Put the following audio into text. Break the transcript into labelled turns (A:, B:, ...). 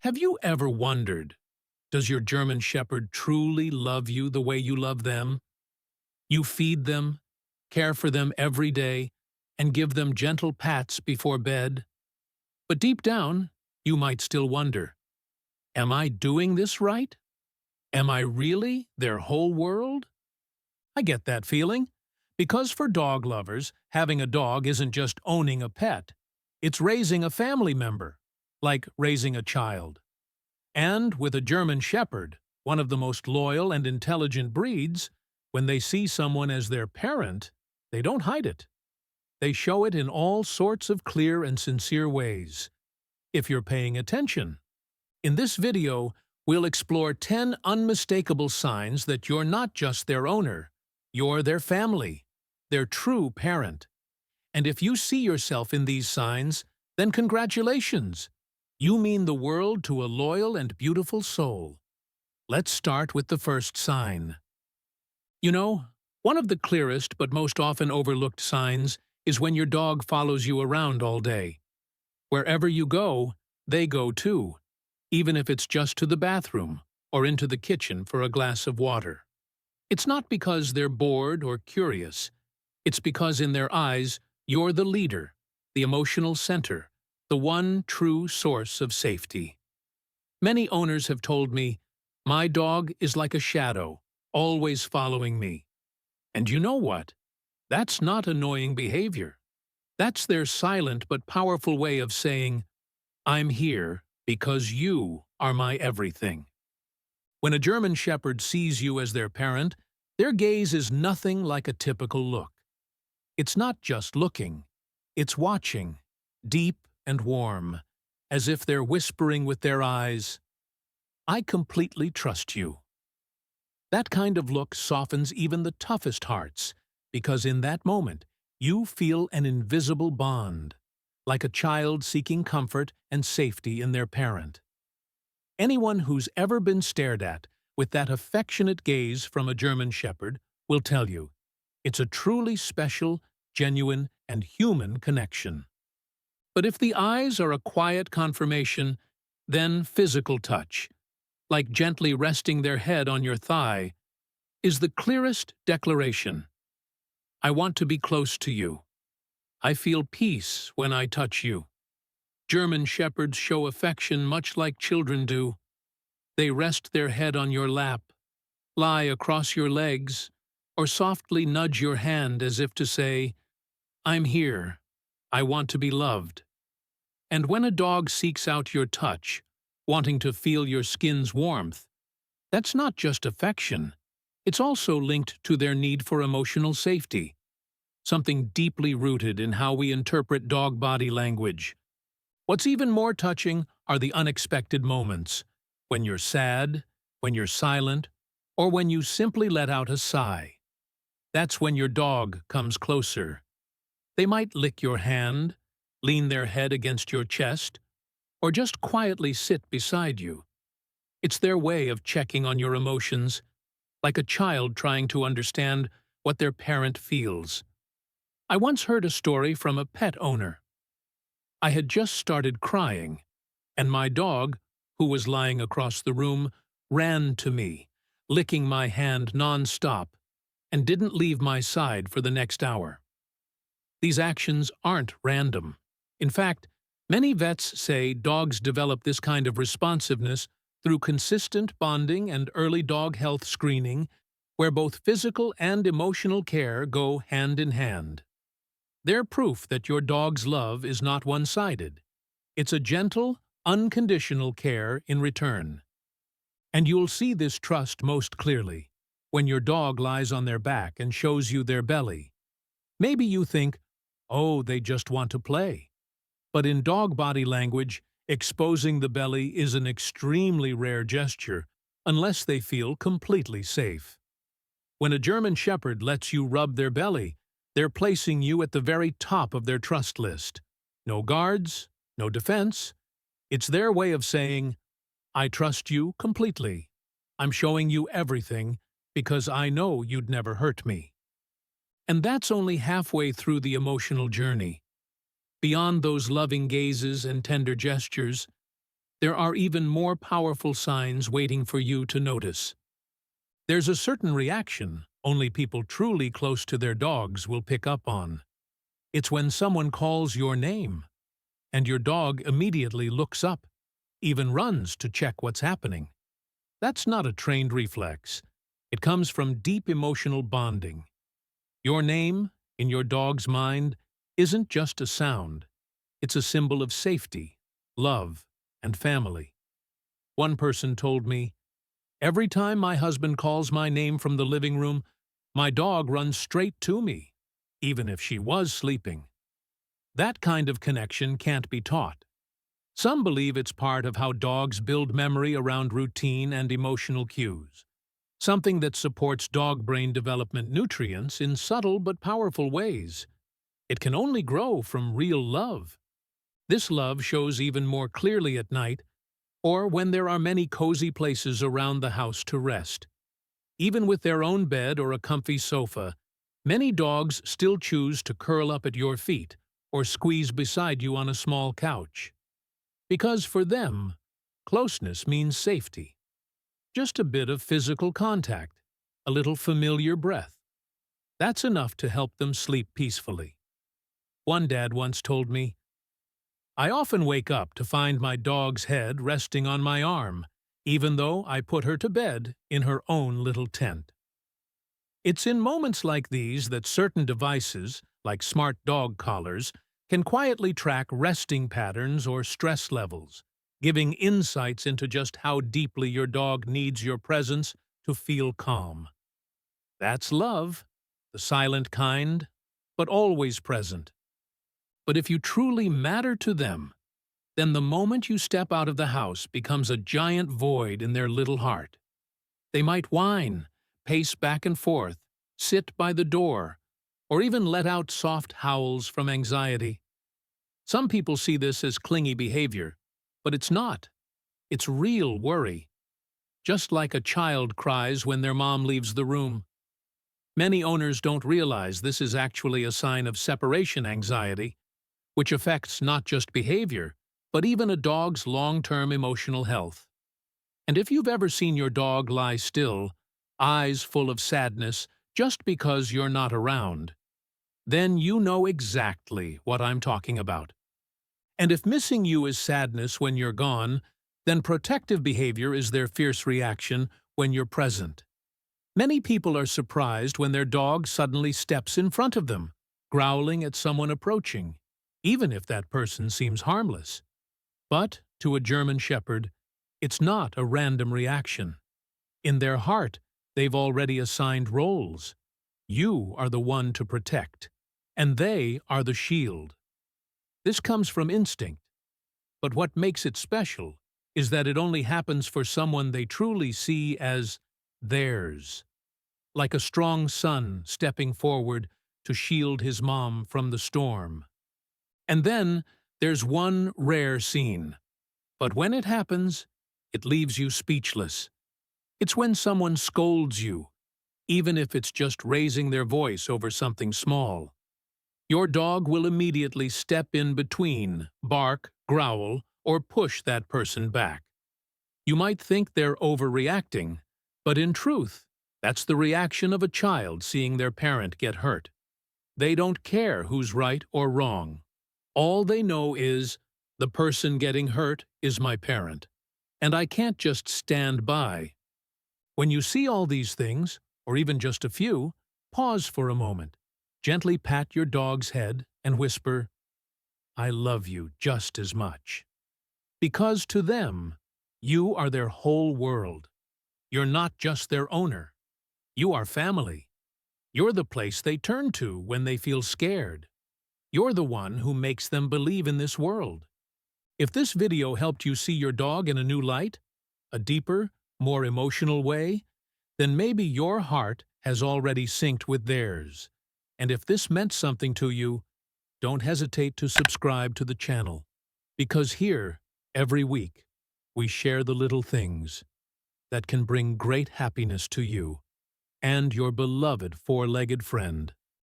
A: Have you ever wondered, does your German Shepherd truly love you the way you love them? You feed them, care for them every day, and give them gentle pats before bed. But deep down, you might still wonder, am I doing this right? Am I really their whole world? I get that feeling, because for dog lovers, having a dog isn't just owning a pet. It's raising a family member, like raising a child. And with a German Shepherd, one of the most loyal and intelligent breeds, when they see someone as their parent, they don't hide it. They show it in all sorts of clear and sincere ways, if you're paying attention. In this video, we'll explore 10 unmistakable signs that you're not just their owner, you're their family, their true parent. And if you see yourself in these signs, then congratulations! You mean the world to a loyal and beautiful soul. Let's start with the first sign. You know, one of the clearest but most often overlooked signs is when your dog follows you around all day. Wherever you go, they go too, even if it's just to the bathroom or into the kitchen for a glass of water. It's not because they're bored or curious. It's because in their eyes, you're the leader, the emotional center, the one true source of safety. Many owners have told me, my dog is like a shadow, always following me. And you know what? That's not annoying behavior. That's their silent but powerful way of saying, I'm here because you are my everything. When a German Shepherd sees you as their parent, their gaze is nothing like a typical look. It's not just looking, it's watching, deep and warm, as if they're whispering with their eyes, I completely trust you. That kind of look softens even the toughest hearts, because in that moment, you feel an invisible bond, like a child seeking comfort and safety in their parent. Anyone who's ever been stared at with that affectionate gaze from a German Shepherd will tell you, it's a truly special, genuine, and human connection. But if the eyes are a quiet confirmation, then physical touch, like gently resting their head on your thigh, is the clearest declaration. I want to be close to you. I feel peace when I touch you. German Shepherds show affection much like children do. They rest their head on your lap, lie across your legs, or softly nudge your hand as if to say, I'm here. I want to be loved. And when a dog seeks out your touch, wanting to feel your skin's warmth, that's not just affection. It's also linked to their need for emotional safety, something deeply rooted in how we interpret dog body language. What's even more touching are the unexpected moments, when you're sad, when you're silent, or when you simply let out a sigh. That's when your dog comes closer. They might lick your hand, lean their head against your chest, or just quietly sit beside you. It's their way of checking on your emotions, like a child trying to understand what their parent feels. I once heard a story from a pet owner. I had just started crying, and my dog, who was lying across the room, ran to me, licking my hand non-stop, and didn't leave my side for the next hour. These actions aren't random. In fact, many vets say dogs develop this kind of responsiveness through consistent bonding and early dog health screening, where both physical and emotional care go hand in hand. They're proof that your dog's love is not one-sided. It's a gentle, unconditional care in return. And you'll see this trust most clearly when your dog lies on their back and shows you their belly. Maybe you think, oh, they just want to play. But in dog body language, exposing the belly is an extremely rare gesture unless they feel completely safe. When a German Shepherd lets you rub their belly, they're placing you at the very top of their trust list. No guards, no defense. It's their way of saying, I trust you completely. I'm showing you everything because I know you'd never hurt me. And that's only halfway through the emotional journey. Beyond those loving gazes and tender gestures, there are even more powerful signs waiting for you to notice. There's a certain reaction only people truly close to their dogs will pick up on. It's when someone calls your name, and your dog immediately looks up, even runs to check what's happening. That's not a trained reflex. It comes from deep emotional bonding. Your name, in your dog's mind, isn't just a sound. It's a symbol of safety, love, and family. One person told me, "Every time my husband calls my name from the living room, my dog runs straight to me, even if she was sleeping." That kind of connection can't be taught. Some believe it's part of how dogs build memory around routine and emotional cues, something that supports dog brain development nutrients in subtle but powerful ways. It can only grow from real love. This love shows even more clearly at night or when there are many cozy places around the house to rest. Even with their own bed or a comfy sofa, many dogs still choose to curl up at your feet or squeeze beside you on a small couch. Because for them, closeness means safety. Just a bit of physical contact, a little familiar breath. That's enough to help them sleep peacefully. One dad once told me, "I often wake up to find my dog's head resting on my arm, even though I put her to bed in her own little tent." It's in moments like these that certain devices, like smart dog collars, can quietly track resting patterns or stress levels, giving insights into just how deeply your dog needs your presence to feel calm. That's love, the silent kind, but always present. But if you truly matter to them, then the moment you step out of the house becomes a giant void in their little heart. They might whine, pace back and forth, sit by the door, or even let out soft howls from anxiety. Some people see this as clingy behavior, but it's not. It's real worry. Just like a child cries when their mom leaves the room. Many owners don't realize this is actually a sign of separation anxiety, which affects not just behavior, but even a dog's long-term emotional health. And if you've ever seen your dog lie still, eyes full of sadness, just because you're not around, then you know exactly what I'm talking about. And if missing you is sadness when you're gone, then protective behavior is their fierce reaction when you're present. Many people are surprised when their dog suddenly steps in front of them, growling at someone approaching, even if that person seems harmless. But, to a German Shepherd, it's not a random reaction. In their heart, they've already assigned roles. You are the one to protect, and they are the shield. This comes from instinct, but what makes it special is that it only happens for someone they truly see as theirs. Like a strong son stepping forward to shield his mom from the storm. And then there's one rare scene. But when it happens, it leaves you speechless. It's when someone scolds you, even if it's just raising their voice over something small. Your dog will immediately step in between, bark, growl, or push that person back. You might think they're overreacting, but in truth, that's the reaction of a child seeing their parent get hurt. They don't care who's right or wrong. All they know is, the person getting hurt is my parent, and I can't just stand by. When you see all these things, or even just a few, pause for a moment. Gently pat your dog's head and whisper, "I love you just as much." Because to them, you are their whole world. You're not just their owner. You are family. You're the place they turn to when they feel scared. You're the one who makes them believe in this world. If this video helped you see your dog in a new light, a deeper, more emotional way, then maybe your heart has already synced with theirs. And if this meant something to you, don't hesitate to subscribe to the channel. Because here, every week, we share the little things that can bring great happiness to you and your beloved four-legged friend.